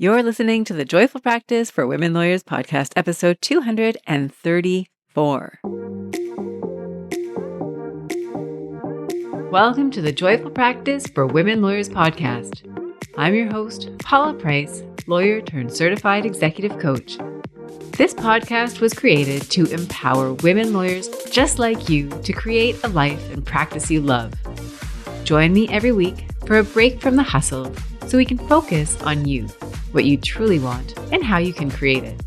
You're listening to the Joyful Practice for Women Lawyers podcast, episode 234. Welcome to the Joyful Practice for Women Lawyers podcast. I'm your host, Paula Price, lawyer turned certified executive coach. This podcast was created to empower women lawyers just like you to create a life and practice you love. Join me every week for a break from the hustle so we can focus on you, what you truly want, and how you can create it.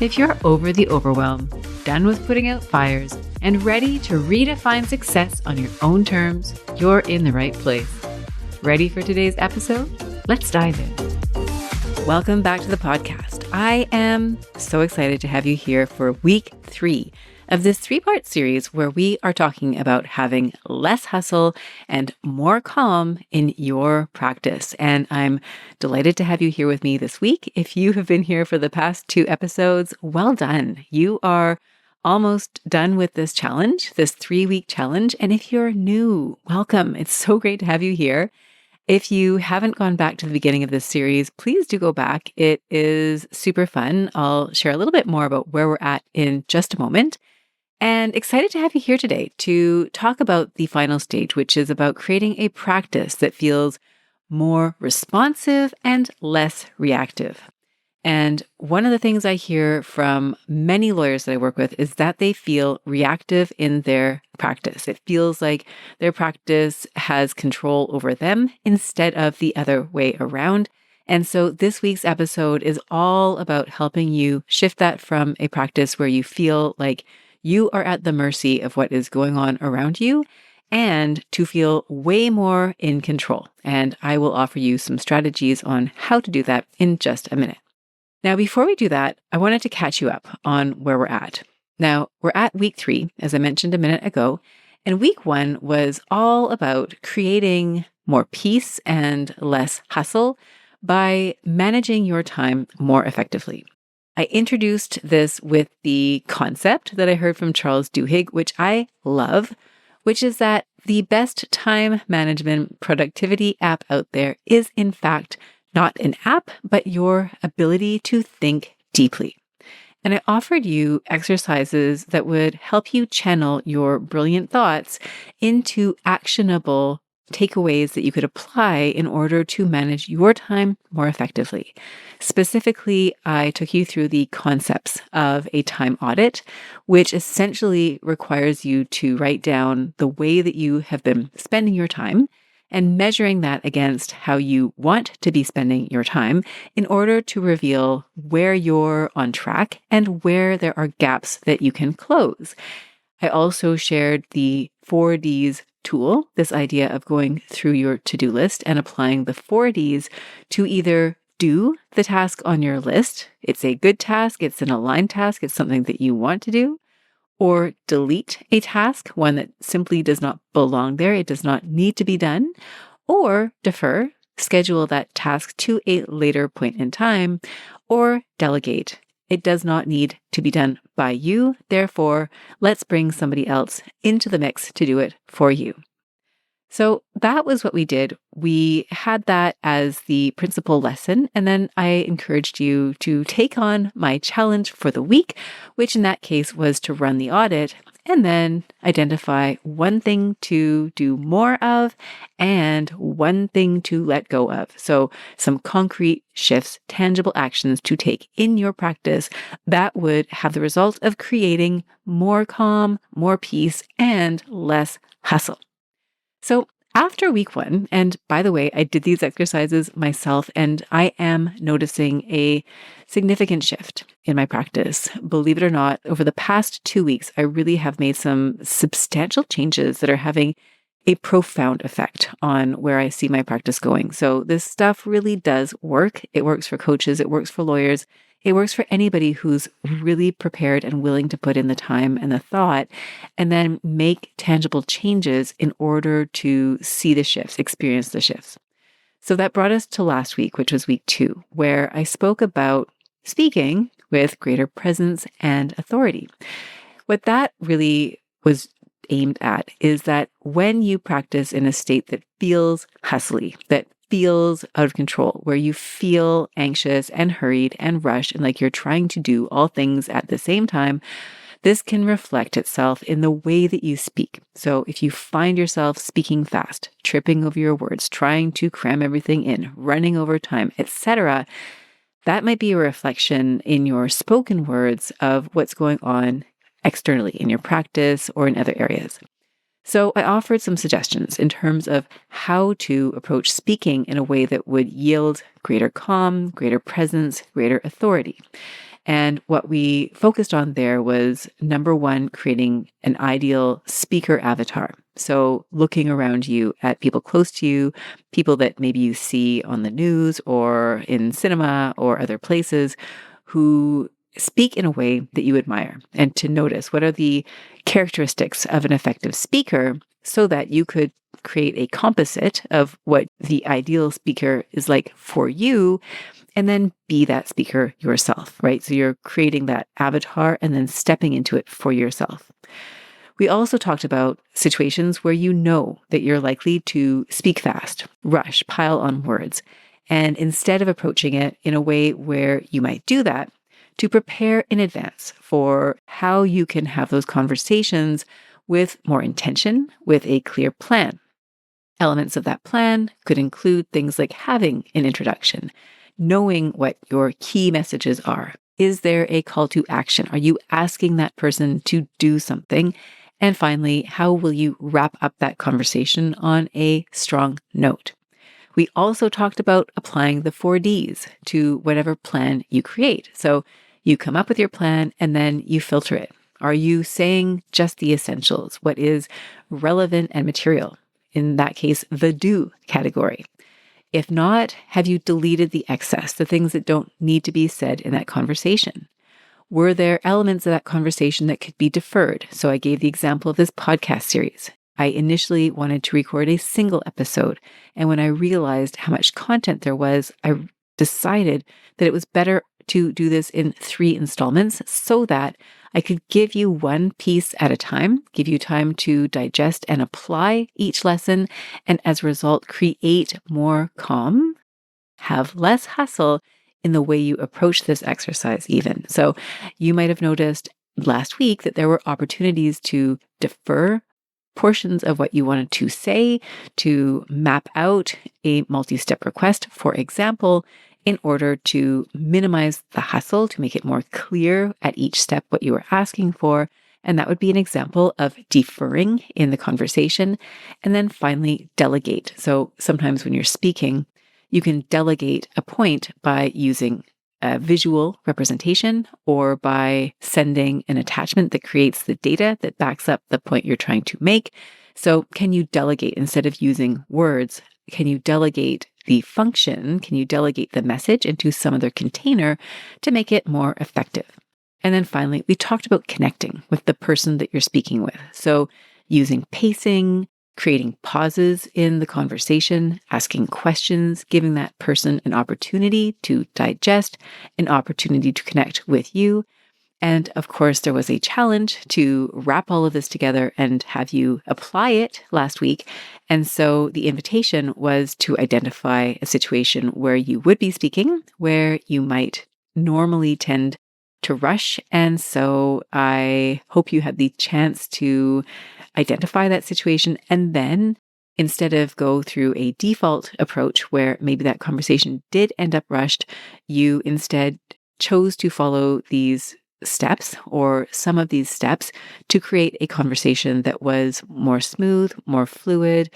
If you're over the overwhelm, done with putting out fires, and ready to redefine success on your own terms, you're in the right place. Ready for today's episode? Let's dive in. Welcome back to the podcast. I am so excited to have you here for week 3 of this 3-part series where we are talking about having less hustle and more calm in your practice. And I'm delighted to have you here with me this week. If you have been here for the past 2 episodes, well done. You are almost done with this challenge, this 3-week challenge. And if you're new, welcome. It's so great to have you here. If you haven't gone back to the beginning of this series, please do go back. It is super fun. I'll share a little bit more about where we're at in just a moment. And excited to have you here today to talk about the final stage, which is about creating a practice that feels more responsive and less reactive. And one of the things I hear from many lawyers that I work with is that they feel reactive in their practice. It feels like their practice has control over them instead of the other way around. And so this week's episode is all about helping you shift that from a practice where you feel like you are at the mercy of what is going on around you and to feel way more in control. And I will offer you some strategies on how to do that in just a minute. Now, before we do that, I wanted to catch you up on where we're at. Now, we're at week 3, as I mentioned a minute ago, and week 1 was all about creating more peace and less hustle by managing your time more effectively. I introduced this with the concept that I heard from Charles Duhigg, which I love, which is that the best time management productivity app out there is, in fact, not an app, but your ability to think deeply. And I offered you exercises that would help you channel your brilliant thoughts into actionable takeaways that you could apply in order to manage your time more effectively. Specifically, I took you through the concepts of a time audit, which essentially requires you to write down the way that you have been spending your time and measuring that against how you want to be spending your time in order to reveal where you're on track and where there are gaps that you can close. I also shared the 4Ds tool, this idea of going through your to-do list and applying the 4Ds to either do the task on your list. It's a good task, it's an aligned task, it's something that you want to do, or delete a task, one that simply does not belong there, it does not need to be done, or defer, schedule that task to a later point in time, or delegate. It does not need to be done by you. Therefore, let's bring somebody else into the mix to do it for you. So that was what we did. We had that as the principal lesson. And then I encouraged you to take on my challenge for the week, which in that case was to run the audit and then identify one thing to do more of and one thing to let go of. So some concrete shifts, tangible actions to take in your practice that would have the result of creating more calm, more peace, and less hustle. So after week 1, and by the way, I did these exercises myself, and I am noticing a significant shift in my practice. Believe it or not, over the past 2 weeks, I really have made some substantial changes that are having a profound effect on where I see my practice going. So this stuff really does work. It works for coaches. It works for lawyers. It works for anybody who's really prepared and willing to put in the time and the thought and then make tangible changes in order to see the shifts, experience the shifts. So that brought us to last week, which was week 2, where I spoke about speaking with greater presence and authority. What that really was aimed at is that when you practice in a state that feels hustly, that feels out of control, where you feel anxious and hurried and rushed and like you're trying to do all things at the same time, this can reflect itself in the way that you speak. So if you find yourself speaking fast, tripping over your words, trying to cram everything in, running over time, etc., that might be a reflection in your spoken words of what's going on externally in your practice or in other areas. So I offered some suggestions in terms of how to approach speaking in a way that would yield greater calm, greater presence, greater authority. And what we focused on there was, number one, creating an ideal speaker avatar. So looking around you at people close to you, people that maybe you see on the news or in cinema or other places who speak in a way that you admire, and to notice what are the characteristics of an effective speaker so that you could create a composite of what the ideal speaker is like for you, and then be that speaker yourself, right? So you're creating that avatar and then stepping into it for yourself. We also talked about situations where you know that you're likely to speak fast, rush, pile on words. And instead of approaching it in a way where you might do that, to prepare in advance for how you can have those conversations with more intention, with a clear plan. Elements of that plan could include things like having an introduction, knowing what your key messages are. Is there a call to action? Are you asking that person to do something? And finally, how will you wrap up that conversation on a strong note? We also talked about applying the 4Ds to whatever plan you create. So you come up with your plan and then you filter it. Are you saying just the essentials? What is relevant and material? In that case, the do category. If not, have you deleted the excess, the things that don't need to be said in that conversation? Were there elements of that conversation that could be deferred? So I gave the example of this podcast series. I initially wanted to record a single episode, and when I realized how much content there was, I decided that it was better to do this in 3 installments so that I could give you one piece at a time, give you time to digest and apply each lesson, and as a result, create more calm, have less hustle in the way you approach this exercise even. So you might have noticed last week that there were opportunities to defer portions of what you wanted to say, to map out a multi-step request, for example, in order to minimize the hustle, to make it more clear at each step what you were asking for. And that would be an example of deferring in the conversation. And then finally, delegate. So sometimes when you're speaking, you can delegate a point by using a visual representation or by sending an attachment that creates the data that backs up the point you're trying to make. So can you delegate instead of using words? Can you delegate the function? Can you delegate the message into some other container to make it more effective? And then finally, we talked about connecting with the person that you're speaking with. So using pacing, creating pauses in the conversation, asking questions, giving that person an opportunity to digest, an opportunity to connect with you. And of course, there was a challenge to wrap all of this together and have you apply it last week. And so the invitation was to identify a situation where you would be speaking, where you might normally tend to rush. And so I hope you had the chance to identify that situation and then, instead of go through a default approach where maybe that conversation did end up rushed, you instead chose to follow these steps or some of these steps to create a conversation that was more smooth, more fluid,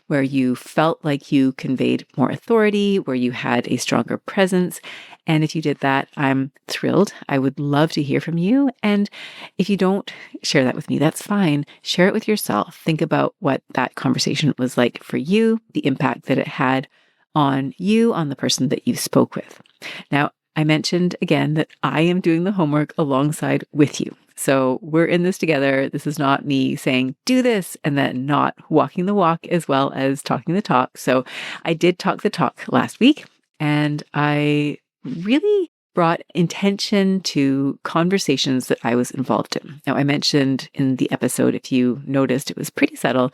where you felt like you conveyed more authority, where you had a stronger presence. And if you did that, I'm thrilled. I would love to hear from you. And if you don't share that with me, that's fine. Share it with yourself. Think about what that conversation was like for you, the impact that it had on you, on the person that you spoke with. Now, I mentioned again that I am doing the homework alongside with you. So we're in this together. This is not me saying, do this, and then not walking the walk as well as talking the talk. So I did talk the talk last week, and I really brought intention to conversations that I was involved in. Now, I mentioned in the episode, if you noticed, it was pretty subtle,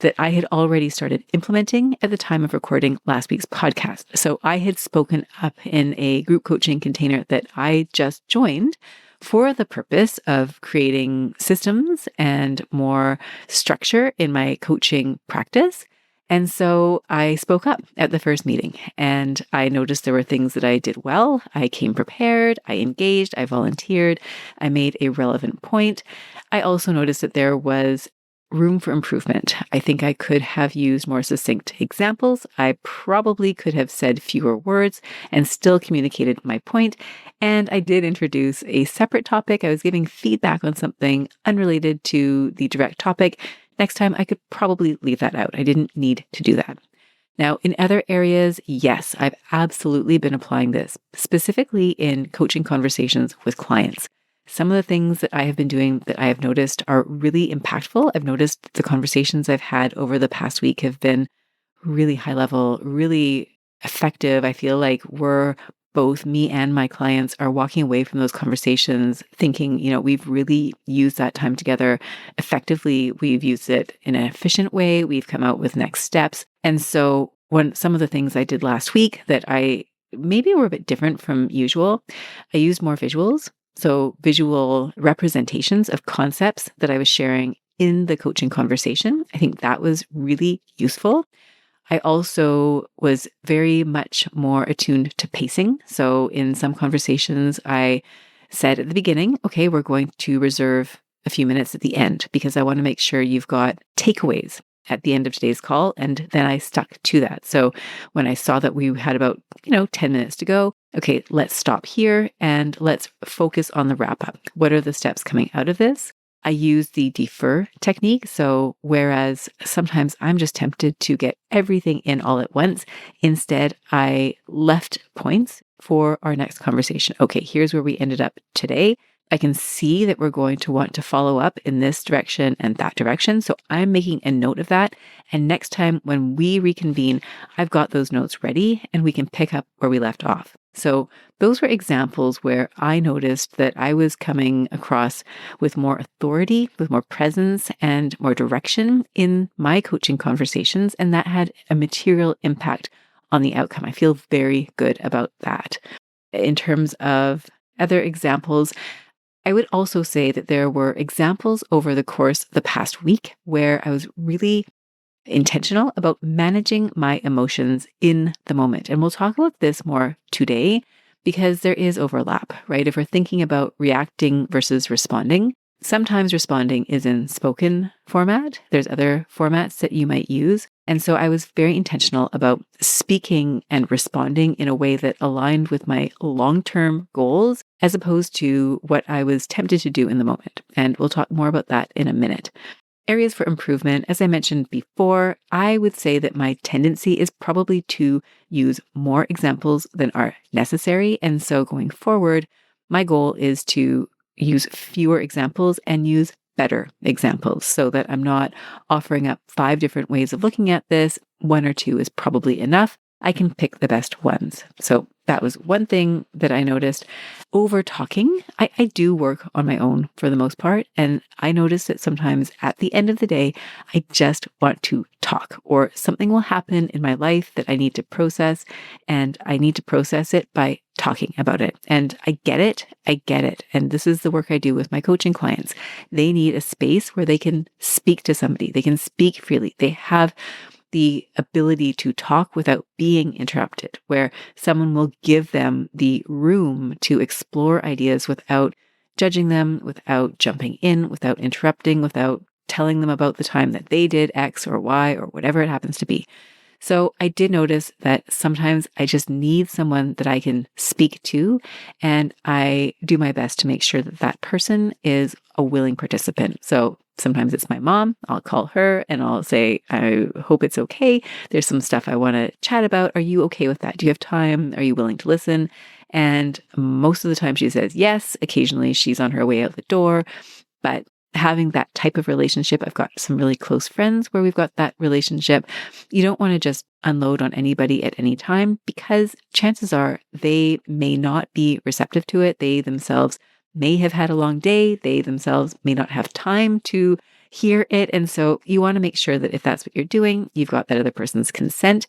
that I had already started implementing at the time of recording last week's podcast. So I had spoken up in a group coaching container that I just joined for the purpose of creating systems and more structure in my coaching practice. And so I spoke up at the first meeting, and I noticed there were things that I did well. I came prepared, I engaged, I volunteered, I made a relevant point. I also noticed that there was room for improvement. I think I could have used more succinct examples. I probably could have said fewer words and still communicated my point. And I did introduce a separate topic. I was giving feedback on something unrelated to the direct topic. Next time, I could probably leave that out. I didn't need to do that. Now, in other areas, yes, I've absolutely been applying this, specifically in coaching conversations with clients. Some of the things that I have been doing that I have noticed are really impactful. I've noticed the conversations I've had over the past week have been really high level, really effective. I feel like both me and my clients are walking away from those conversations thinking, we've really used that time together effectively. We've used it in an efficient way. We've come out with next steps. And so some of the things I did last week that I maybe were a bit different from usual, I used more visuals. So visual representations of concepts that I was sharing in the coaching conversation. I think that was really useful. I also was very much more attuned to pacing. So in some conversations, I said at the beginning, okay, we're going to reserve a few minutes at the end because I want to make sure you've got takeaways at the end of today's call. And then I stuck to that. So when I saw that we had about, 10 minutes to go, okay, let's stop here and let's focus on the wrap up. What are the steps coming out of this? I use the defer technique. So whereas sometimes I'm just tempted to get everything in all at once, instead I left points for our next conversation. Okay, here's where we ended up today. I can see that we're going to want to follow up in this direction and that direction. So I'm making a note of that. And next time when we reconvene, I've got those notes ready and we can pick up where we left off. So those were examples where I noticed that I was coming across with more authority, with more presence and more direction in my coaching conversations. And that had a material impact on the outcome. I feel very good about that. In terms of other examples, I would also say that there were examples over the course of the past week where I was really intentional about managing my emotions in the moment. And we'll talk about this more today because there is overlap, right? If we're thinking about reacting versus responding, sometimes responding is in spoken format. There's other formats that you might use. And so I was very intentional about speaking and responding in a way that aligned with my long-term goals as opposed to what I was tempted to do in the moment. And we'll talk more about that in a minute. Areas for improvement, as I mentioned before, I would say that my tendency is probably to use more examples than are necessary. And so going forward, my goal is to use fewer examples and use better examples so that I'm not offering up 5 different ways of looking at this. 1 or 2 is probably enough. I can pick the best ones. So that was one thing that I noticed. Over talking, I do work on my own for the most part. And I notice that sometimes at the end of the day, I just want to talk or something will happen in my life that I need to process and I need to process it by talking about it. And I get it. And this is the work I do with my coaching clients. They need a space where they can speak to somebody. They can speak freely. They have the ability to talk without being interrupted, where someone will give them the room to explore ideas without judging them, without jumping in, without interrupting, without telling them about the time that they did X or Y or whatever it happens to be. So I did notice that sometimes I just need someone that I can speak to, and I do my best to make sure that that person is a willing participant. So sometimes it's my mom. I'll call her and I'll say, I hope it's okay. There's some stuff I want to chat about. Are you okay with that? Do you have time? Are you willing to listen? And most of the time she says yes. Occasionally she's on her way out the door, but having that type of relationship, I've got some really close friends where we've got that relationship. You don't want to just unload on anybody at any time because chances are they may not be receptive to it. They themselves may have had a long day. They themselves may not have time to hear it. And so you want to make sure that if that's what you're doing, you've got that other person's consent.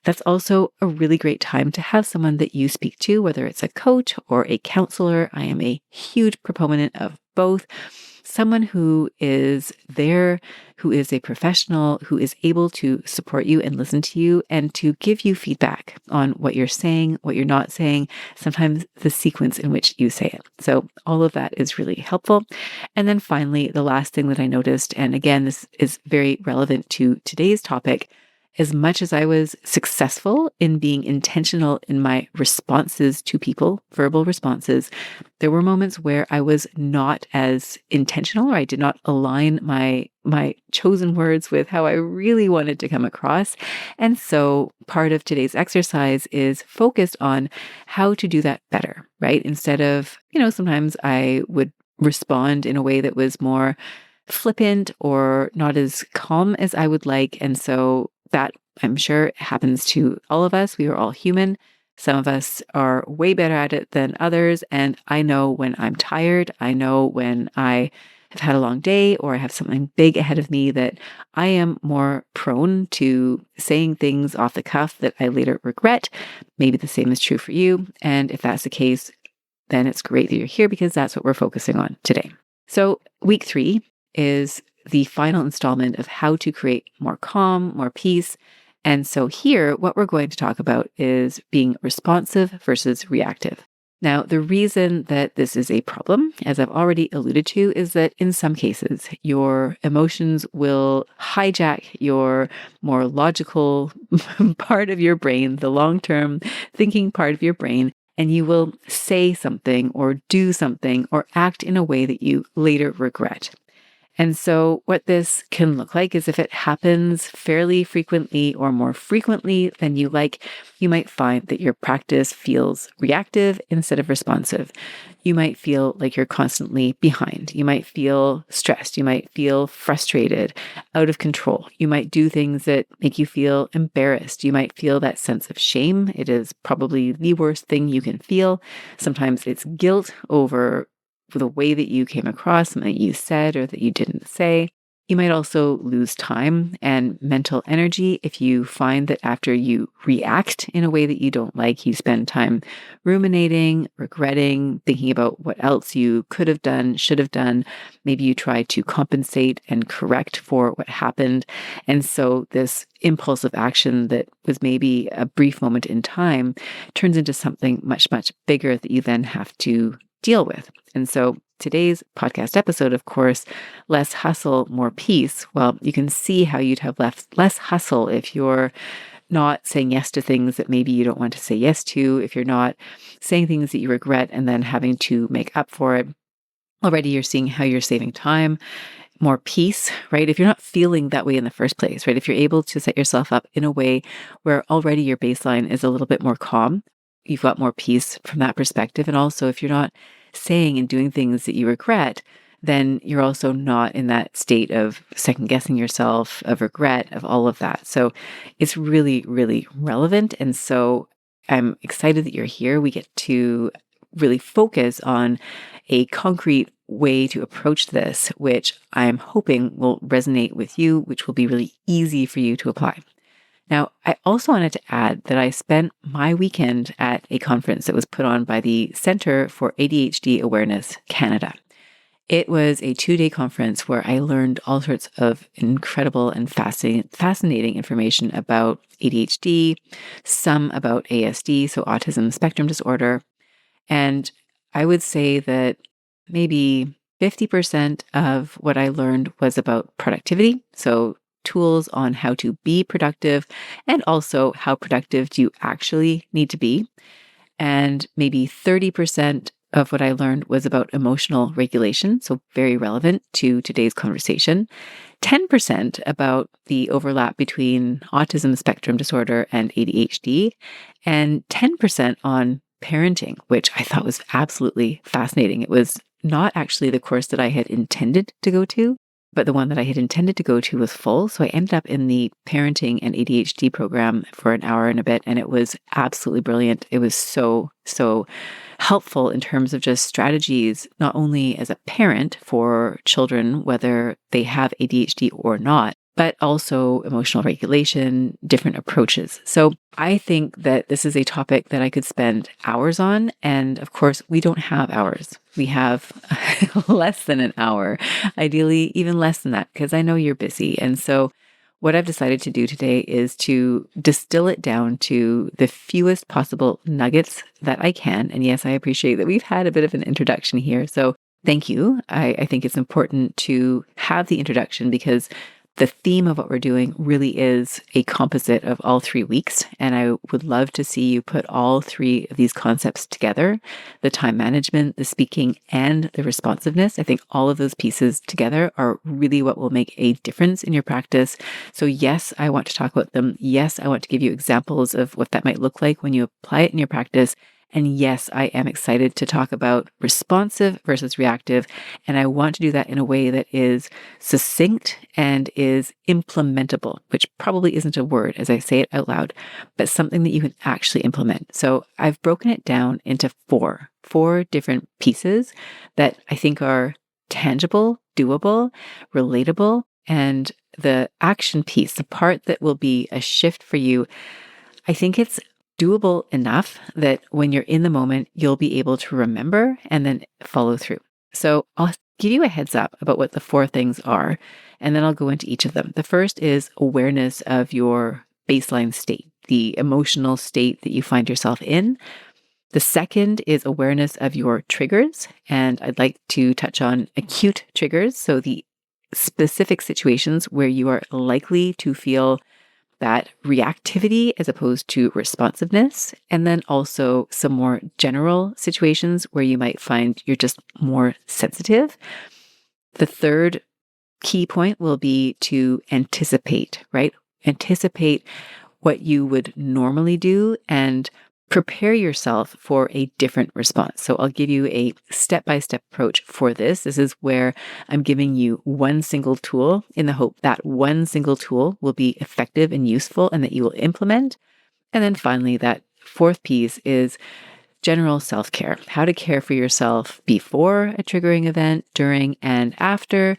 That's also a really great time to have someone that you speak to, whether it's a coach or a counselor. I am a huge proponent of both. Someone who is there, who is a professional, who is able to support you and listen to you and to give you feedback on what you're saying, what you're not saying, sometimes the sequence in which you say it. So all of that is really helpful. And then finally, the last thing that I noticed, and again, this is very relevant to today's topic, as much as I was successful in being intentional in my responses to people, verbal responses, there were moments where I was not as intentional, or I did not align my chosen words with how I really wanted to come across. And so part of today's exercise is focused on how to do that better, right? Instead of, sometimes I would respond in a way that was more flippant or not as calm as I would like. And so that, I'm sure, happens to all of us. We are all human. Some of us are way better at it than others. And I know when I'm tired, I know when I have had a long day or I have something big ahead of me, that I am more prone to saying things off the cuff that I later regret. Maybe the same is true for you. And if that's the case, then it's great that you're here, because that's what we're focusing on today. So week 3 is the final installment of how to create more calm, more peace. And so here, what we're going to talk about is being responsive versus reactive. Now, the reason that this is a problem, as I've already alluded to, is that in some cases, your emotions will hijack your more logical part of your brain, the long-term thinking part of your brain, and you will say something or do something or act in a way that you later regret. And so what this can look like is if it happens fairly frequently or more frequently than you like, you might find that your practice feels reactive instead of responsive. You might feel like you're constantly behind. You might feel stressed. You might feel frustrated, out of control. You might do things that make you feel embarrassed. You might feel that sense of shame. It is probably the worst thing you can feel. Sometimes it's guilt over the way that you came across, something that you said or that you didn't say. You might also lose time and mental energy if you find that after you react in a way that you don't like, you spend time ruminating, regretting, thinking about what else you could have done, should have done. Maybe you try to compensate and correct for what happened. And so this impulsive action that was maybe a brief moment in time turns into something much, much bigger that you then have to deal with. And so today's podcast episode, of course, less hustle, more peace. Well, you can see how you'd have less hustle if you're not saying yes to things that maybe you don't want to say yes to, if you're not saying things that you regret and then having to make up for it. Already you're seeing how you're saving time, more peace, right? If you're not feeling that way in the first place, right? If you're able to set yourself up in a way where already your baseline is a little bit more calm, you've got more peace from that perspective. And also, if you're not saying and doing things that you regret, then you're also not in that state of second guessing yourself, of regret, of all of that. So it's really, really relevant. And so I'm excited that you're here. We get to really focus on a concrete way to approach this, which I'm hoping will resonate with you, which will be really easy for you to apply. Now, I also wanted to add that I spent my weekend at a conference that was put on by the Centre for ADHD Awareness Canada. It was a 2-day conference where I learned all sorts of incredible and fascinating information about ADHD, some about ASD, so autism spectrum disorder. And I would say that maybe 50% of what I learned was about productivity. So tools on how to be productive and also how productive do you actually need to be. And maybe 30% of what I learned was about emotional regulation, so very relevant to today's conversation. 10% about the overlap between autism spectrum disorder and ADHD, and 10% on parenting, which I thought was absolutely fascinating. It was not actually the course that I had intended to go to, but the one that I had intended to go to was full. So I ended up in the parenting and ADHD program for an hour and a bit, and it was absolutely brilliant. It was so helpful in terms of just strategies, not only as a parent for children, whether they have ADHD or not, but also emotional regulation, different approaches. So I think that this is a topic that I could spend hours on. And of course, we don't have hours. We have less than an hour, ideally even less than that, because I know you're busy. And so what I've decided to do today is to distill it down to the fewest possible nuggets that I can. And yes, I appreciate that we've had a bit of an introduction here. So thank you. I think it's important to have the introduction because the theme of what we're doing really is a composite of all 3 weeks. And I would love to see you put all 3 of these concepts together, the time management, the speaking, and the responsiveness. I think all of those pieces together are really what will make a difference in your practice. So yes, I want to talk about them. Yes, I want to give you examples of what that might look like when you apply it in your practice. And yes, I am excited to talk about responsive versus reactive. And I want to do that in a way that is succinct and is implementable, which probably isn't a word as I say it out loud, but something that you can actually implement. So I've broken it down into four different pieces that I think are tangible, doable, relatable, and the action piece, the part that will be a shift for you, I think it's doable enough that when you're in the moment, you'll be able to remember and then follow through. So I'll give you a heads up about what the 4 things are, and then I'll go into each of them. The first is awareness of your baseline state, the emotional state that you find yourself in. The second is awareness of your triggers, and I'd like to touch on acute triggers, so the specific situations where you are likely to feel that reactivity as opposed to responsiveness, and then also some more general situations where you might find you're just more sensitive. The third key point will be to anticipate, right? Anticipate what you would normally do and prepare yourself for a different response. So I'll give you a step-by-step approach for this. This is where I'm giving you one single tool in the hope that one single tool will be effective and useful and that you will implement. And then finally, that 4th piece is general self-care, how to care for yourself before a triggering event, during and after,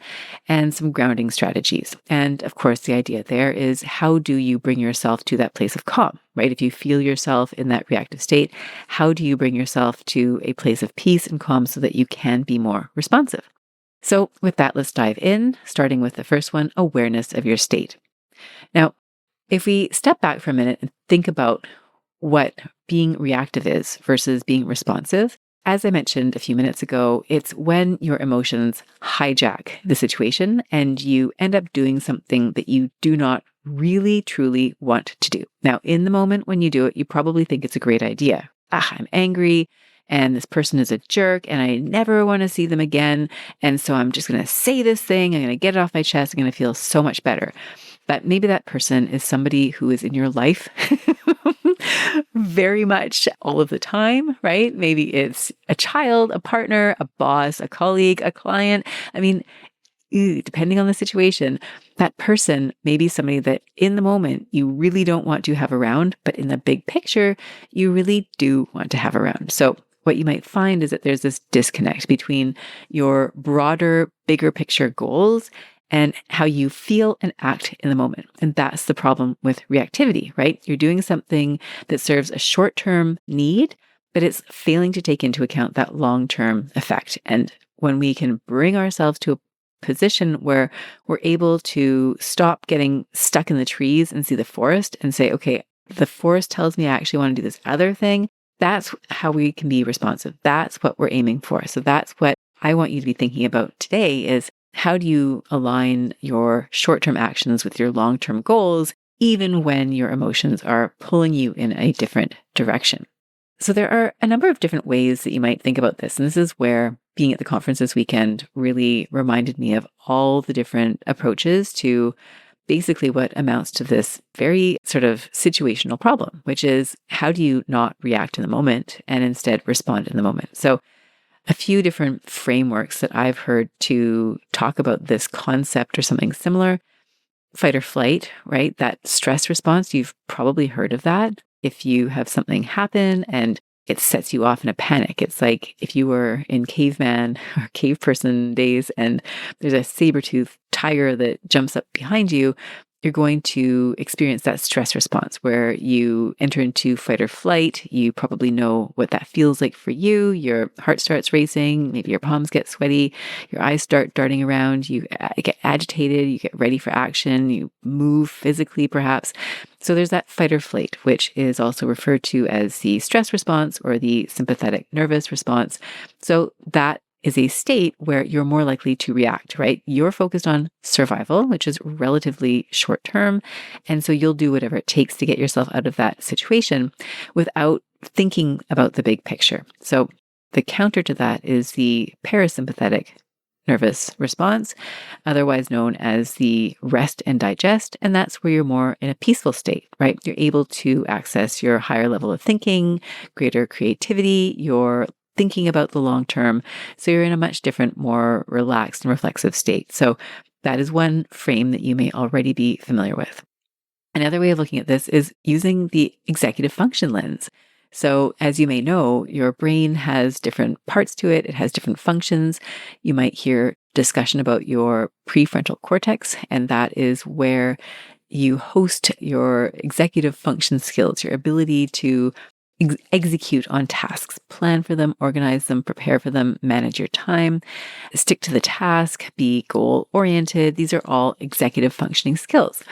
and some grounding strategies. And of course, the idea there is how do you bring yourself to that place of calm, right? If you feel yourself in that reactive state, how do you bring yourself to a place of peace and calm so that you can be more responsive? So with that, let's dive in, starting with the first one, awareness of your state. Now, if we step back for a minute and think about what being reactive is versus being responsive, as I mentioned a few minutes ago, it's when your emotions hijack the situation and you end up doing something that you do not really, truly want to do. Now, in the moment when you do it, you probably think it's a great idea. I'm angry and this person is a jerk and I never want to see them again. And so I'm just going to say this thing. I'm going to get it off my chest. I'm going to feel so much better. But maybe that person is somebody who is in your life very much all of the time, right? Maybe it's a child, a partner, a boss, a colleague, a client. I mean, depending on the situation, that person may be somebody that in the moment you really don't want to have around, but in the big picture, you really do want to have around. So what you might find is that there's this disconnect between your broader, bigger picture goals and how you feel and act in the moment. And that's the problem with reactivity, right? You're doing something that serves a short-term need, but it's failing to take into account that long-term effect. And when we can bring ourselves to a position where we're able to stop getting stuck in the trees and see the forest and say, okay, the forest tells me I actually want to do this other thing, that's how we can be responsive. That's what we're aiming for. So that's what I want you to be thinking about today is how do you align your short-term actions with your long-term goals, even when your emotions are pulling you in a different direction? So there are a number of different ways that you might think about this. And this is where being at the conference this weekend really reminded me of all the different approaches to basically what amounts to this very sort of situational problem, which is how do you not react in the moment and instead respond in the moment? So a few different frameworks that I've heard to talk about this concept or something similar. Fight or flight, right? That stress response, you've probably heard of that. If you have something happen and it sets you off in a panic, it's like if you were in caveman or cave person days and there's a saber-toothed tiger that jumps up behind you, you're going to experience that stress response where you enter into fight or flight. You probably know what that feels like for you. Your heart starts racing, maybe your palms get sweaty, your eyes start darting around, you get agitated, you get ready for action, you move physically perhaps. So there's that fight or flight, which is also referred to as the stress response or the sympathetic nervous response. So that is a state where you're more likely to react, right? You're focused on survival, which is relatively short term. And so you'll do whatever it takes to get yourself out of that situation without thinking about the big picture. So the counter to that is the parasympathetic nervous response, otherwise known as the rest and digest. And that's where you're more in a peaceful state, right? You're able to access your higher level of thinking, greater creativity, your thinking about the long term. So you're in a much different, more relaxed and reflexive state. So that is one frame that you may already be familiar with. Another way of looking at this is using the executive function lens. So as you may know, your brain has different parts to it. It has different functions. You might hear discussion about your prefrontal cortex, and that is where you host your executive function skills, your ability to execute on tasks, plan for them, organize them, prepare for them, manage your time, stick to the task, be goal-oriented. These are all executive functioning skills.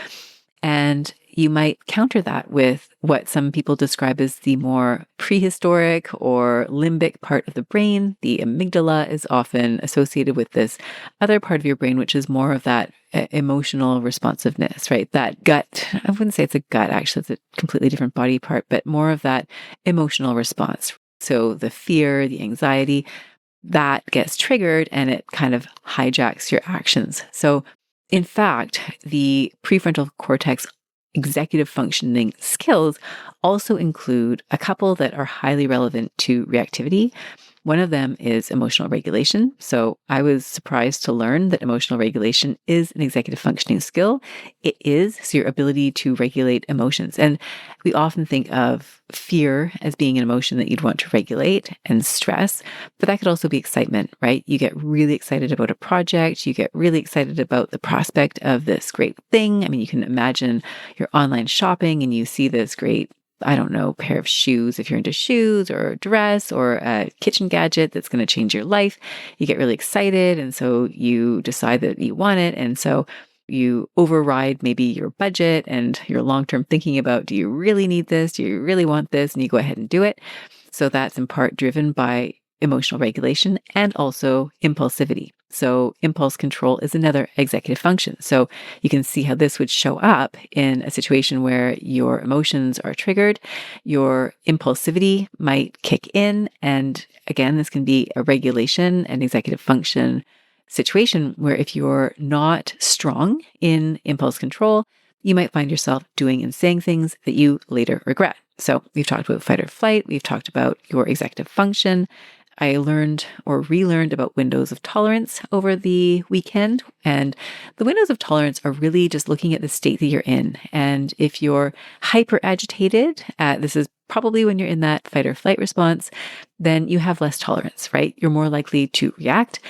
And you might counter that with what some people describe as the more prehistoric or limbic part of the brain. The amygdala is often associated with this other part of your brain, which is more of that emotional responsiveness, right? That gut, I wouldn't say it's a gut, actually, it's a completely different body part, but more of that emotional response. So the fear, the anxiety, that gets triggered and it kind of hijacks your actions. So in fact, the prefrontal cortex executive functioning skills also include a couple that are highly relevant to reactivity. One of them is emotional regulation. So I was surprised to learn that emotional regulation is an executive functioning skill. It is, so your ability to regulate emotions. And we often think of fear as being an emotion that you'd want to regulate and stress, but that could also be excitement, right? You get really excited about a project. You get really excited about the prospect of this great thing. I mean, you can imagine you're online shopping and you see this great, I don't know, pair of shoes, if you're into shoes, or a dress or a kitchen gadget that's going to change your life. You get really excited. And so you decide that you want it. And so you override maybe your budget and your long-term thinking about, do you really need this? Do you really want this? And you go ahead and do it. So that's in part driven by emotional regulation and also impulsivity. So impulse control is another executive function. So you can see how this would show up in a situation where your emotions are triggered, your impulsivity might kick in. And again, this can be a regulation and executive function situation where if you're not strong in impulse control, you might find yourself doing and saying things that you later regret. So we've talked about fight or flight. We've talked about your executive function. I learned or relearned about windows of tolerance over the weekend. And the windows of tolerance are really just looking at the state that you're in. And if you're hyper agitated, this is probably when you're in that fight or flight response, then you have less tolerance, right? You're more likely to react.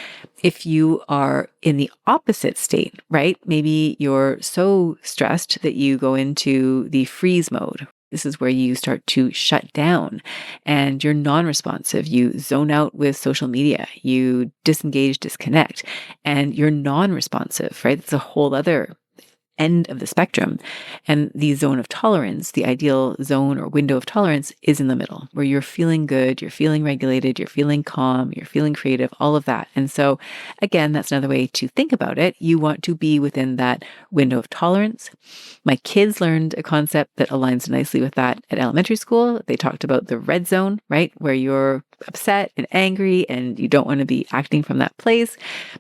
If you are in the opposite state, right? Maybe you're so stressed that you go into the freeze mode. This is where you start to shut down and you're non-responsive. You zone out with social media, you disengage, disconnect, and you're non-responsive, right? It's a whole other end of the spectrum. And the zone of tolerance, the ideal zone or window of tolerance, is in the middle, where you're feeling good, you're feeling regulated, you're feeling calm, you're feeling creative, all of that. And so again, that's another way to think about it. You want to be within that window of tolerance. My kids learned a concept that aligns nicely with that at elementary school. They talked about the red zone, right? Where you're upset and angry and you don't want to be acting from that place.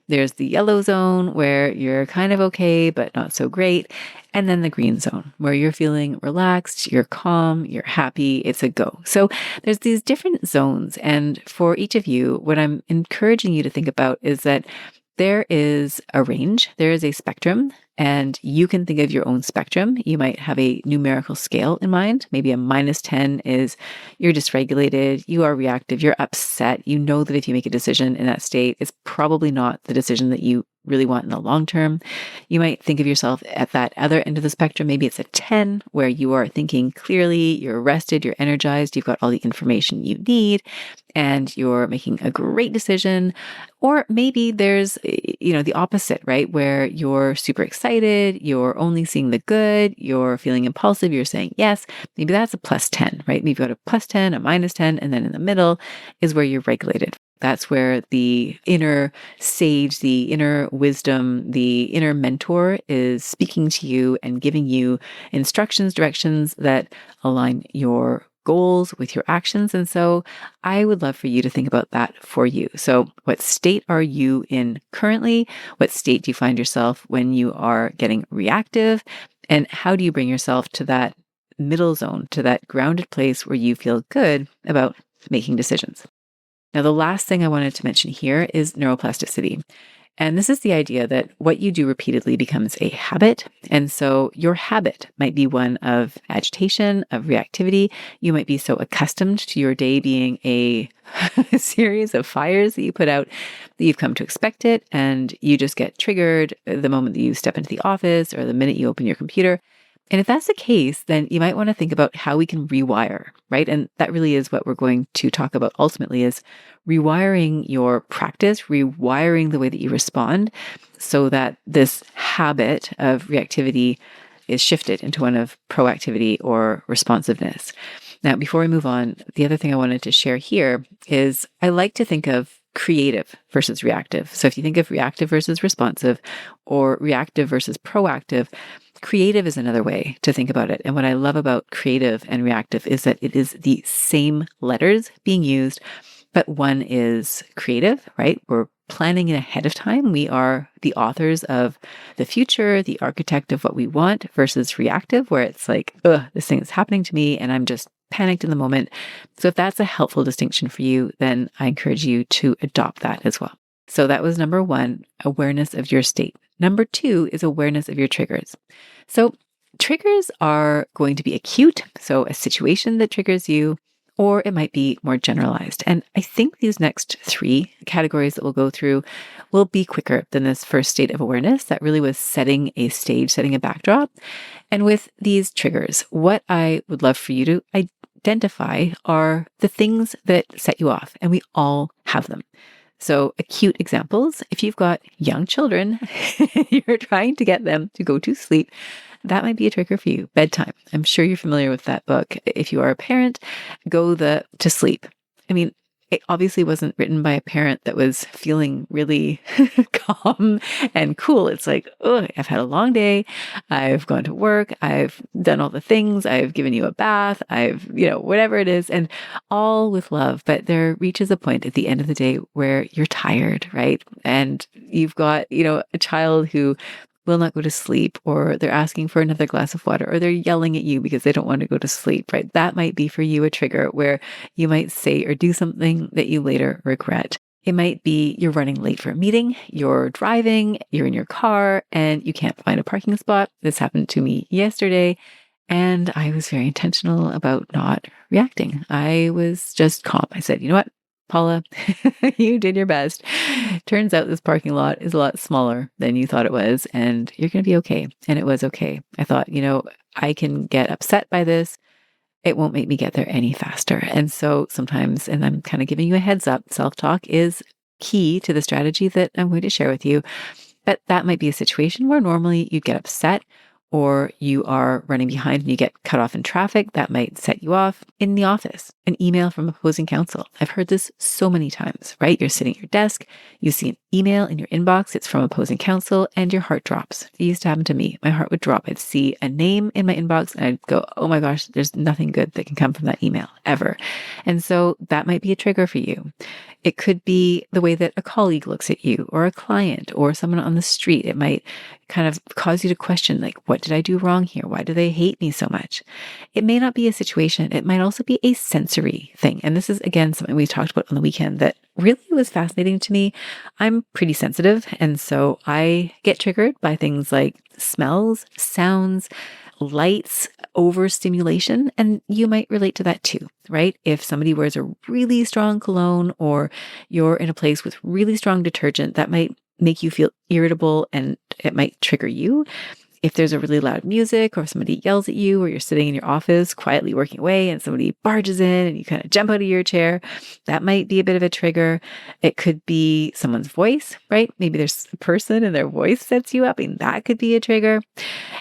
There's the yellow zone where you're kind of okay, but not so great. great. And then the green zone, where you're feeling relaxed, you're calm, you're happy, it's a go. So there's these different zones. And for each of you, what I'm encouraging you to think about is that there is a range, there is a spectrum, and you can think of your own spectrum. You might have a numerical scale in mind. Maybe a -10 is you're dysregulated, you are reactive, you're upset. You know that if you make a decision in that state, it's probably not the decision that you really want in the long term. You might think of yourself at that other end of the spectrum. Maybe it's a 10 where you are thinking clearly, you're rested, you're energized, you've got all the information you need, and you're making a great decision. Or maybe there's, the opposite, right? Where you're super excited, you're only seeing the good, you're feeling impulsive, you're saying yes. Maybe that's a +10, right? Maybe you've got a +10, a -10, and then in the middle is where you're regulated. That's where the inner sage, the inner wisdom, the inner mentor is speaking to you and giving you instructions, directions that align your goals with your actions. And so I would love for you to think about that for you. So what state are you in currently? What state do you find yourself when you are getting reactive? And how do you bring yourself to that middle zone, to that grounded place where you feel good about making decisions? Now, the last thing I wanted to mention here is neuroplasticity. And this is the idea that what you do repeatedly becomes a habit. And so your habit might be one of agitation, of reactivity. You might be so accustomed to your day being a series of fires that you put out that you've come to expect it. And you just get triggered the moment that you step into the office or the minute you open your computer. And if that's the case, then you might want to think about how we can rewire, right? And that really is what we're going to talk about ultimately is rewiring your practice, rewiring the way that you respond so that this habit of reactivity is shifted into one of proactivity or responsiveness. Now, before we move on, the other thing I wanted to share here is I like to think of creative versus reactive. So if you think of reactive versus responsive or reactive versus proactive, creative is another way to think about it. And what I love about creative and reactive is that it is the same letters being used, but one is creative, right? We're planning it ahead of time. We are the authors of the future, the architect of what we want, versus reactive, where it's like, this thing is happening to me and I'm just panicked in the moment. So if that's a helpful distinction for you, then I encourage you to adopt that as well. So that was number 1, awareness of your state. Number 2 is awareness of your triggers. So triggers are going to be acute, so a situation that triggers you, or it might be more generalized. And I think these next 3 categories that we'll go through will be quicker than this first state of awareness that really was setting a stage, setting a backdrop. And with these triggers, what I would love for you to identify are the things that set you off, and we all have them. So acute examples, if you've got young children, you're trying to get them to go to sleep, that might be a trigger for you. Bedtime. I'm sure you're familiar with that book. If you are a parent, go to sleep. I mean, it obviously wasn't written by a parent that was feeling really calm and cool. It's like, I've had a long day. I've gone to work. I've done all the things. I've given you a bath. I've, whatever it is, and all with love. But there reaches a point at the end of the day where you're tired, right? And you've got, a child who will not go to sleep, or they're asking for another glass of water, or they're yelling at you because they don't want to go to sleep, right? That might be for you a trigger where you might say or do something that you later regret. It might be you're running late for a meeting, you're driving, you're in your car, and you can't find a parking spot. This happened to me yesterday, and I was very intentional about not reacting. I was just calm. I said, you know what? Paula, you did your best. Turns out this parking lot is a lot smaller than you thought it was, and you're going to be okay. And it was okay. I thought, I can get upset by this. It won't make me get there any faster. And so sometimes, and I'm kind of giving you a heads up, self-talk is key to the strategy that I'm going to share with you. But that might be a situation where normally you get upset, or you are running behind and you get cut off in traffic. That might set you off. In the office, an email from opposing counsel. I've heard this so many times, right? You're sitting at your desk, you see an email in your inbox, it's from opposing counsel, and your heart drops. It used to happen to me. My heart would drop. I'd see a name in my inbox and I'd go, oh my gosh, there's nothing good that can come from that email ever. And so that might be a trigger for you. It could be the way that a colleague looks at you or a client or someone on the street. It might kind of cause you to question, like, what did I do wrong here? Why do they hate me so much? It may not be a situation. It might also be a sensory thing. And this is, again, something we talked about on the weekend that really was fascinating to me. I'm pretty sensitive. And so I get triggered by things like smells, sounds, lights, overstimulation, and you might relate to that too, right? If somebody wears a really strong cologne or you're in a place with really strong detergent, that might make you feel irritable and it might trigger you. If there's a really loud music or if somebody yells at you or you're sitting in your office quietly working away and somebody barges in and you kind of jump out of your chair, that might be a bit of a trigger. It could be someone's voice, right? Maybe there's a person and their voice sets you up, and that could be a trigger.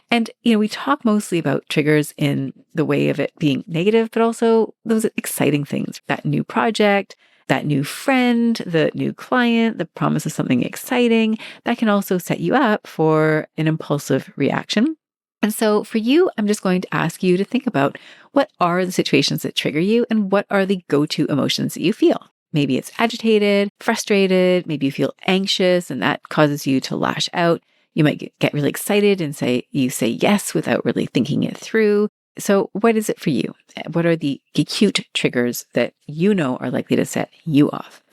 And, we talk mostly about triggers in the way of it being negative, but also those exciting things, that new project, that new friend, the new client, the promise of something exciting, that can also set you up for an impulsive reaction. And so for you, I'm just going to ask you to think about what are the situations that trigger you and what are the go-to emotions that you feel. Maybe it's agitated, frustrated, maybe you feel anxious and that causes you to lash out. You might get really excited and say yes without really thinking it through. So what is it for you? What are the acute triggers that you know are likely to set you off?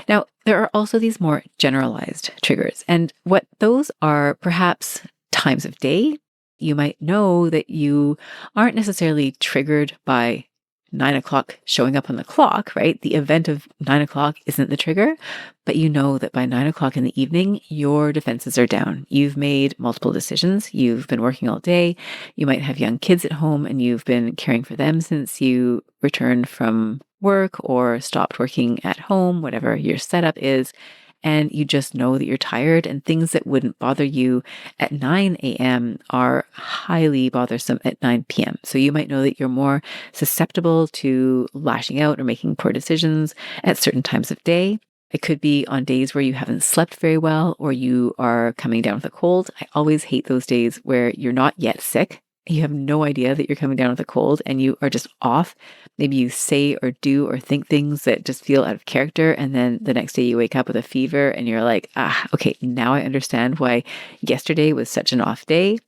Now, there are also these more generalized triggers. And what those are perhaps times of day. You might know that you aren't necessarily triggered by 9 o'clock showing up on the clock, right? The event of 9 o'clock isn't the trigger, but you know that by 9 o'clock in the evening, your defenses are down. You've made multiple decisions. You've been working all day. You might have young kids at home and you've been caring for them since you returned from work or stopped working at home, whatever your setup is. And you just know that you're tired and things that wouldn't bother you at 9 a.m. are highly bothersome at 9 p.m. So you might know that you're more susceptible to lashing out or making poor decisions at certain times of day. It could be on days where you haven't slept very well or you are coming down with a cold. I always hate those days where you're not yet sick. You have no idea that you're coming down with a cold and you are just off. Maybe you say or do or think things that just feel out of character. And then the next day you wake up with a fever and you're like, okay, now I understand why yesterday was such an off day.